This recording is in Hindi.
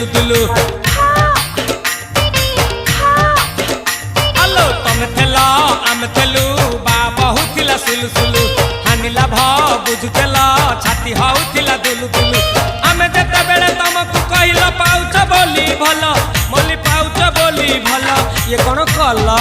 तुलु तुलु आलो तमे थेला आमे थेलु बा बहुथिला सुलु सुलु हानिला भ बुझुतेला छाती हउथिला दुलु दुलु आमे जेते बेले तमकु कहिला पाउछ बोली भलो मोली पाउछ बोली भलो ये कोन कला